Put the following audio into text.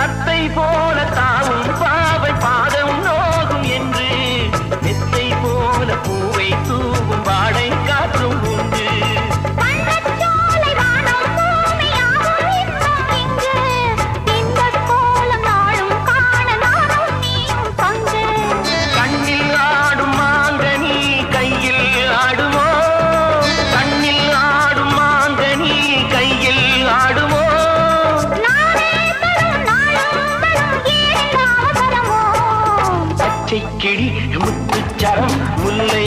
தத்தை போல தாவும் பாவை பாதம் நோகும் என்று மெத்தை போல பூவை தூவும் வாடை காற்றும் உண்டு. கண்ணில் ஆடும் மாங்கனி கையில் ஆடுமோ, கண்ணில் ஆடும் மாங்கனி கையில் ஆடுமோ. பச்சை கிளி முத்துச்சரம் முல்லை